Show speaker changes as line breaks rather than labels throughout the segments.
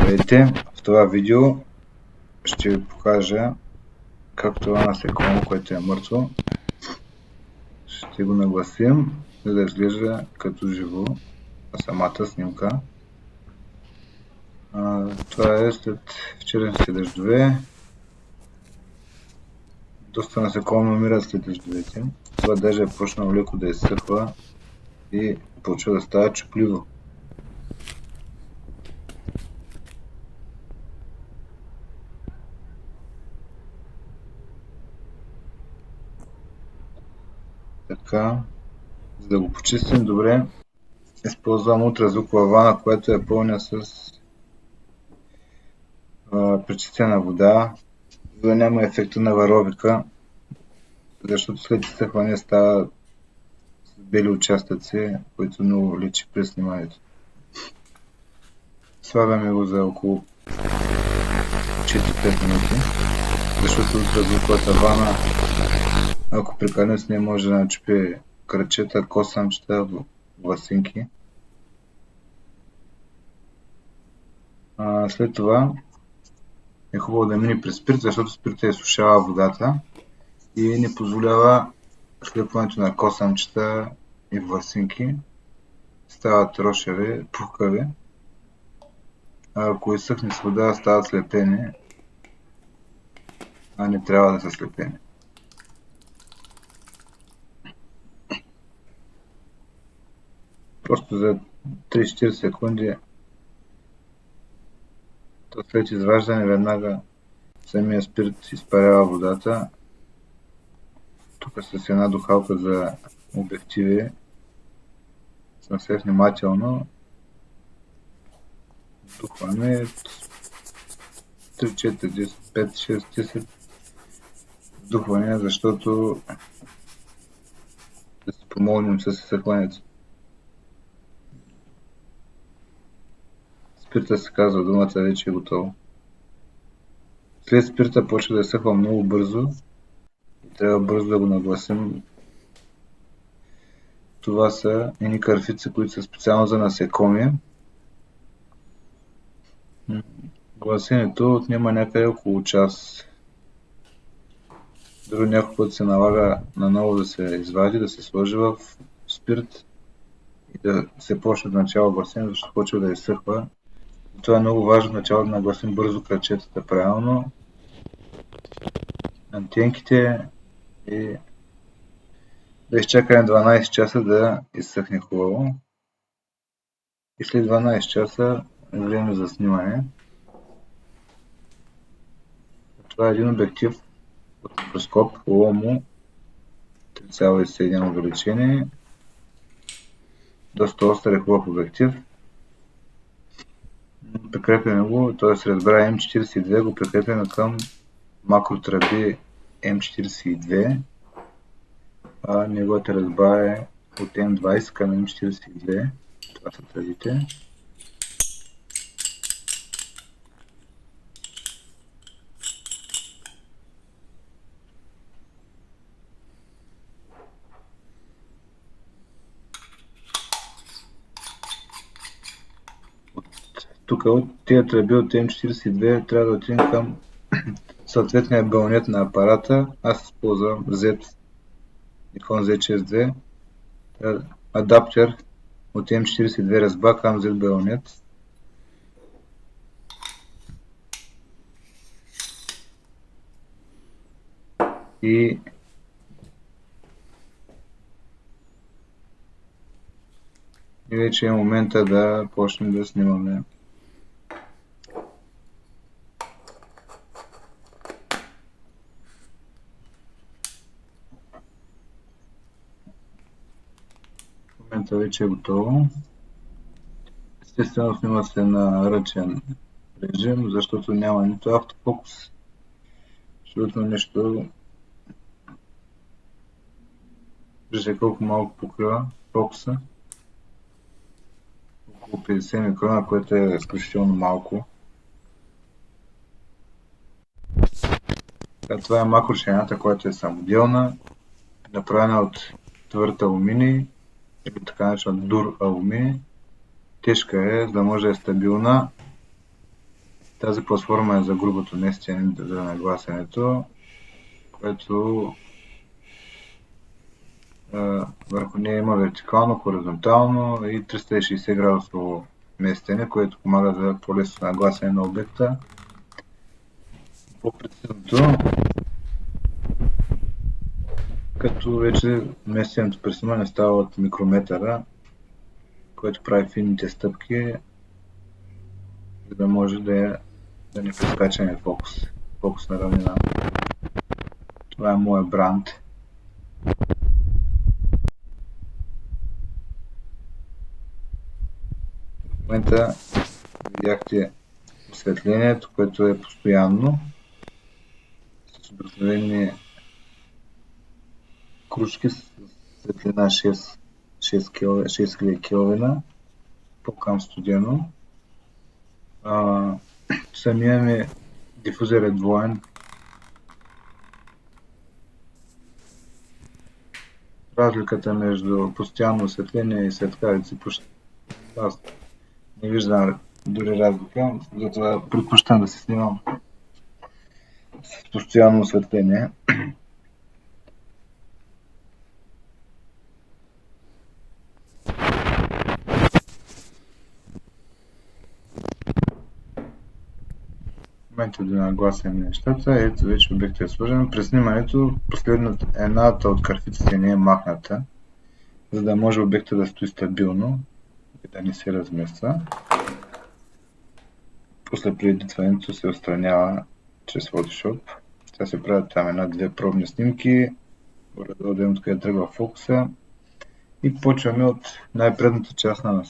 Здравейте! В това видео ще ви покажа как това насекомо, което е мъртво, ще го нагласим, за да изглежда като живо на самата снимка. Това е след вчерашните дъждове. Доста насекоми умират след дъждовете. Това даже е почнало леко да изсъхва и почва да става чупливо. Така, за да го почистим добре, използвам ултразвукова вана, която е пълня с пречистена вода, за да няма ефекта на варобика, защото след изсъхване става с бели участъци, които много личи през снимането. Слагаме го за около 4-5 минути, защото ултразвуковата вана, ако прекалено с нея, може да начупи кръчета, косъмчета, власинки. След това е хубаво да мине през спирт, защото спирта изсушава водата и не позволява слепването на косъмчета и власинки. Стават рошеви, пухкави. А ако изсъхне с вода, стават слепени, а не трябва да са слепени. Просто за 3-4 секунди, то след изваждане веднага самия спирт изпарява водата. Тук с една духалка за обективи съм все внимателно. Духваме 3, 4, 10, 5, 6, 10 духвания, защото да си помогнем с изсъхването. Спирта се казва, думата вече е готова. След спирта почва да изсъхва много бързо и трябва бързо да го нагласим. Това са едни кърфици, които са специално за насекоми. Гласенето отнема някъде около час. Дори някой път се налага наново да се извади, да се сложи в спирт и да се почне от начало гласене, защото почва да изсъхва. Това е много важно начало да нагласим бързо крачетата правилно, антенките и да изчакаме 12 часа да изсъхне хубаво. И след 12 часа е време за снимане. Това е един обектив от микроскоп Ломо 3,7 увеличение. Доста остър и хубав обектив. Прикрепяме го, т.е. разбра М42 го прикрепяме към макротръби М42, а неговата ръзба е от М20 към М42. Това са тръбите. Тук от тези тръби от М42 трябва да отидем към съответния балонет на апарата. Аз използвам Z, Nikon Z6D, адаптер от М42 ръзба към Z балонет. И вече е момента да почнем да снимаме. Момента вече е готово. Естествено снима се на ръчен режим, защото няма нито автофокус, абсолютно нищо. Вижте колко малко покрива фокуса. Около 50 микрона, което е изключително малко. Това е макрошината, която е самоделна, направена от твърд алуминий или така наречен дур алуминий. Тежка е, за да може да е стабилна. Тази платформа е за грубото местене, за нагласенето, което върху нея има вертикално, хоризонтално и 360 градусово местене, което помага за по-лесно нагласене на обекта. По-прецизното, като вече местенето при снимане става от микрометъра, който прави финните стъпки, за да може да не прескачаме фокусна равнина. Това е моят бранд. В момента видяхте осветлението, което е постоянно, с обикновени кружки с светлина 6000 келвина, по-към студено. Самия ми дифузер е двоен. Разликата между постоянно осветление и светкавици почти аз не виждам дори разлика, затова предпочитам да се снимам с постоянно осветление. В момента да нагласим нещата, ето вече обектът е сложен. При снимането едната от карфиците не е махната, за да може обектът да стои стабилно и да не се размества. После при едитването се отстранява чрез Photoshop. Сега се правят там една-две пробни снимки, да видим откъде тръгва фокуса и почваме от най-предната част на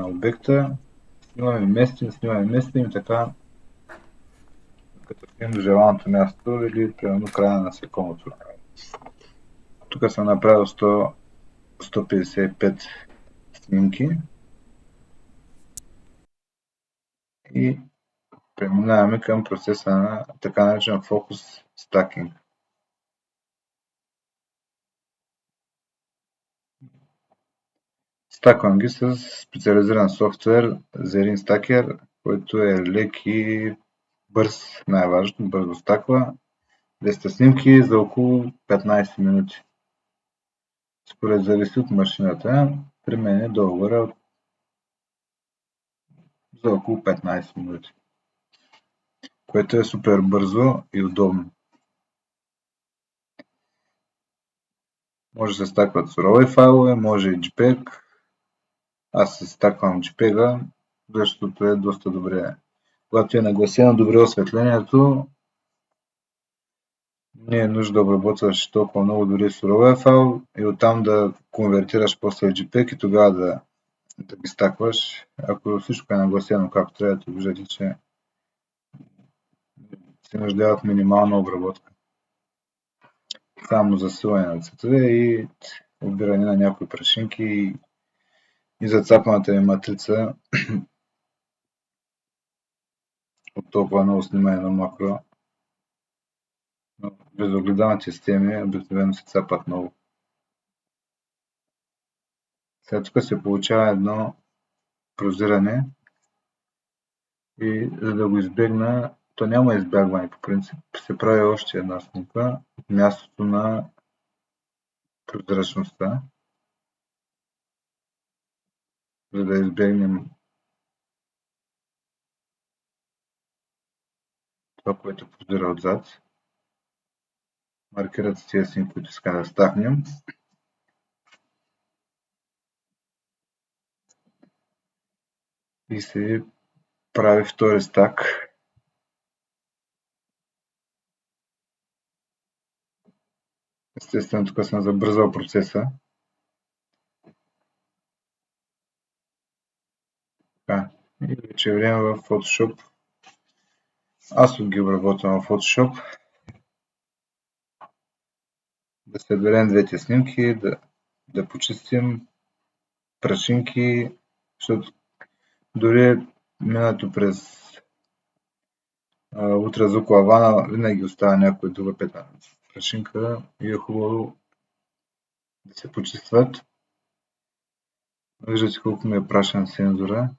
обекта. Снимаме местим и така като стигнем до желаното място или примерно края на насекомото. Тук съм направил 155 снимки и преминаваме към процеса на така наречен фокус стакинг. Стаквам ги с специализиран софтуер Zerin Stacker, който е лек и бърз, най-важно, бързо стаква. 200 снимки за около 15 минути. Според зависи от машината, при мен е договора за около 15 минути, което е супер бързо и удобно. Може да се стакват сурови файлове, може и JPEG. Аз се стаквам JPEG-а, защото е доста добре. Когато е нагласено добре осветлението, не е нужда да обработваш толкова много дори суровия файл и оттам да конвертираш после в JPEG и тогава да ги стакваш. Ако всичко е нагласено както трябва, да виждате, че се нуждае от минимална обработка. Само засилване на цветове и обиране на някои прашинки и зацапаната ми матрица от толкова много снимане на макро. Но безогледалните системи обикновено се цапат много. Сега тук се получава едно прозиране и за да го избегна, то няма избягване по принцип, се прави още една снимка от мястото на прозрачността, за да избегнем това, което прозира отзад. Маркират с тези снимки, които искаме да стахнем. И се прави втори стак. Естествено, тук съм забързал процеса. Така. И вече е време в Photoshop. Аз ги обработвам в Photoshop. Да съберем двете снимки, да почистим прашинки, защото дори минато през ултразвукова вана винаги остава някоя друга петна прашинка и е хубаво да се почистват. Виждате колко ми е прашен сензора.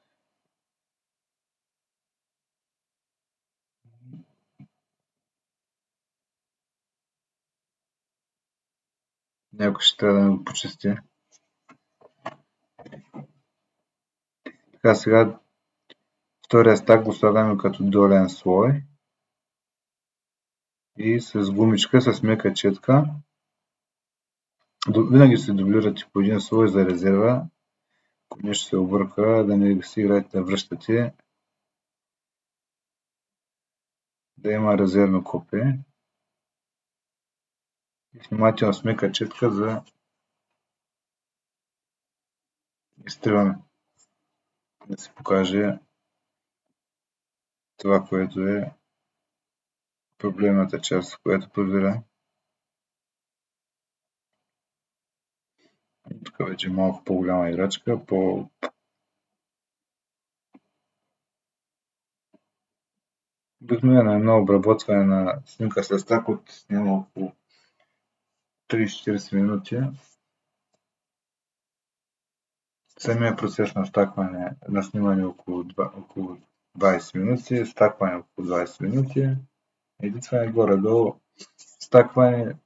Някой ще трябва да ми го почисти. Така, сега втория стак го слагаме като долен слой и с гумичка, с мека четка. Винаги се дублирате по един слой за резерва, ако нещо се обърка, да не си играете да връщате, да има резервно копие. И внимателно с мека четка за изтриване, да се покаже това, което е проблемната част, която провира. Тук вече е малко по-голяма играчка, обикновено едно обработване на снимка с стак отнема около 30-40 минути. Самия процес на стакване, на снимане около 20 минути, стакване около 20 минути. И това е горе-долу стакване,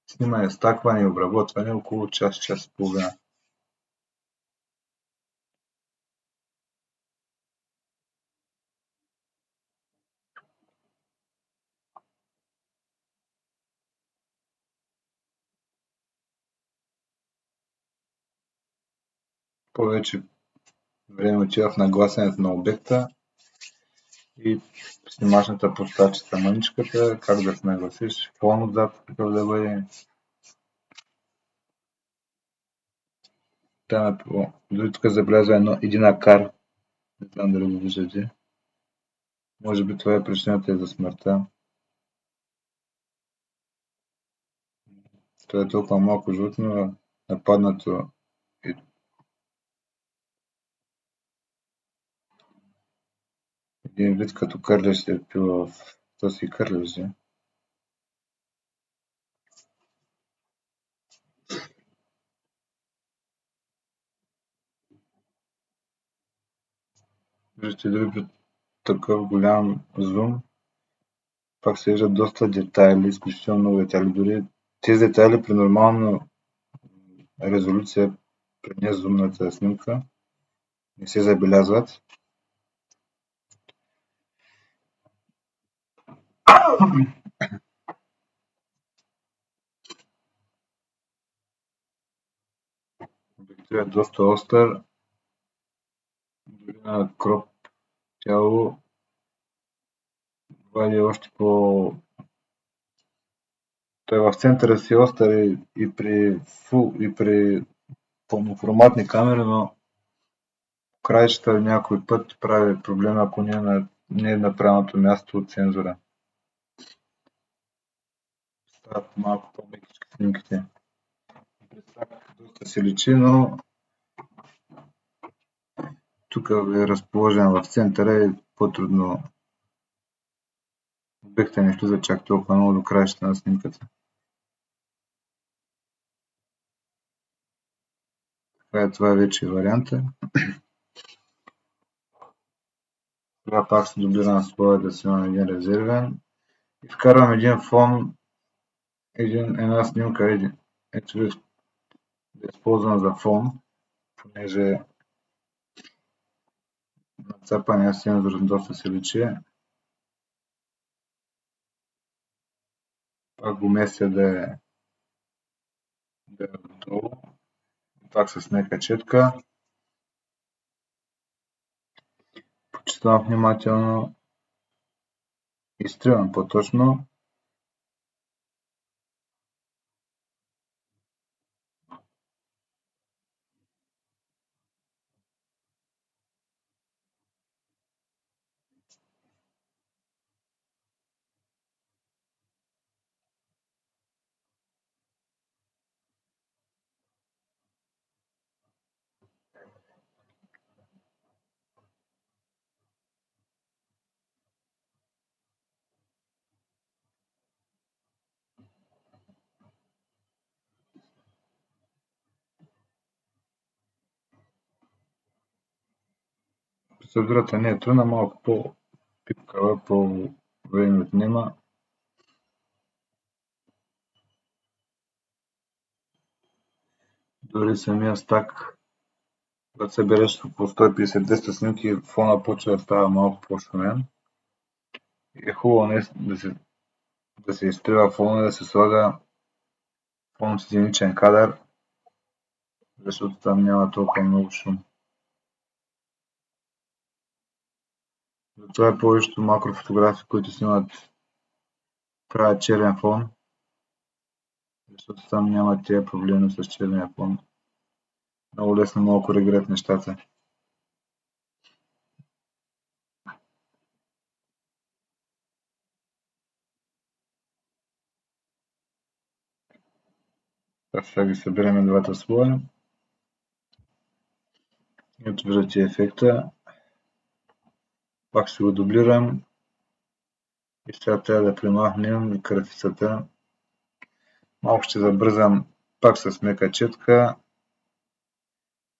снимане, стакване и обработване около час, час и половина. Повече време отива в нагласянето на обекта и снимачната площадчета мъничката, как да се нагласиш, фон отзад какъв да бъде. Там дори тук забелязва един акар, не знам дали го виждате. Може би това е причината и за смъртта. Това е толкова малко животно, нападнато и един вид като кърлеж се е пил в този кърлеж. Виждате дори при такъв голям зум, пак се виждат доста детайли, изключително много детайли. Дори тези детайли при нормална резолюция, при незумната снимка, не се забелязват. Обективът е доста остър, дори на кроп тяло вади още по... Той в центъра си остър и при пълноформатни камери, но краищата някой път прави проблем, ако не е на правилното място от цензура. Стават малко по-мекички снимките. Доста се личи, но тук е разположен в центъра и по-трудно обекта не влиза чак толкова много до краищата на снимката. Това е вече варианта. Сега пак се дублирам слоя да си имам един резервен и вкарвам един фон, една снимка, ето да използвам за фон, понеже нацапания сензор доста се личи. Пак го местя да е отдолу, пак с мека четка. Почитам внимателно, изтривам по-точно. Процедурата не е трудна, малко по-пипкава, по-време отнема. Дори самия стак, когато събереш по 150-200 снимки, фона почва да става малко по-шумен. И е хубаво не да се изтрива фона и да се слага фон с единичен кадър, защото там няма толкова много шум. Затова е повечето макрофотографи, които снимат, правят черен фон, защото там няма тия проблеми с черния фон. Много лесно могат да коригират нещата. Сега ги съберем двата слоя. Ето виждате ефекта. Пак ще го дублирам. И сега трябва да премахнем крафицата. Малко ще забързам пак с мека четка.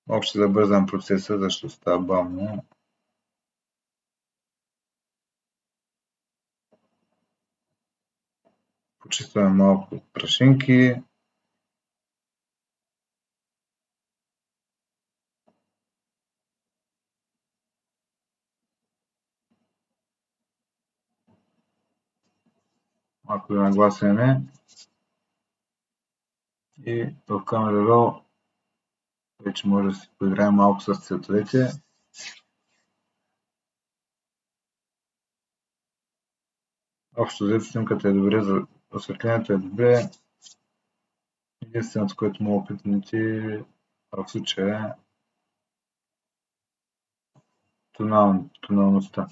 Малко ще забързам процеса, защото става бавно. Почистваме малко от прашинки. Малко да нагласяме. И в Camera Raw вече може да си поиграем малко с цветовете. Общо взето снимката е добре, осветлението е добре. Единственото, което мога да притеснити в случая е тоналността.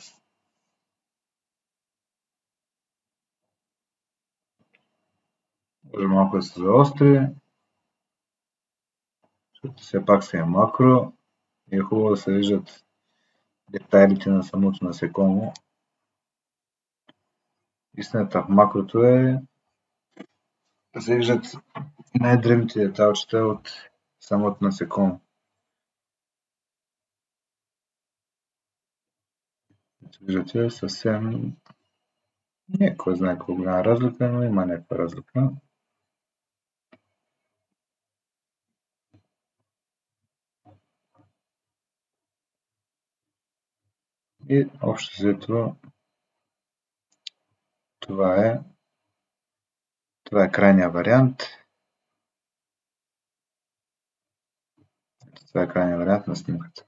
Може малко да се заостри, защото все пак си е макро и е хубаво да се виждат детайлите на самото насекомо. Истината в макрото е да се виждат най-дребните деталчета от самото насекомо. Виждате, съвсем не е кой знае колко голяма разлика, но има някаква разлика. И общо взето това е крайния вариант. Това е крайния вариант на снимката.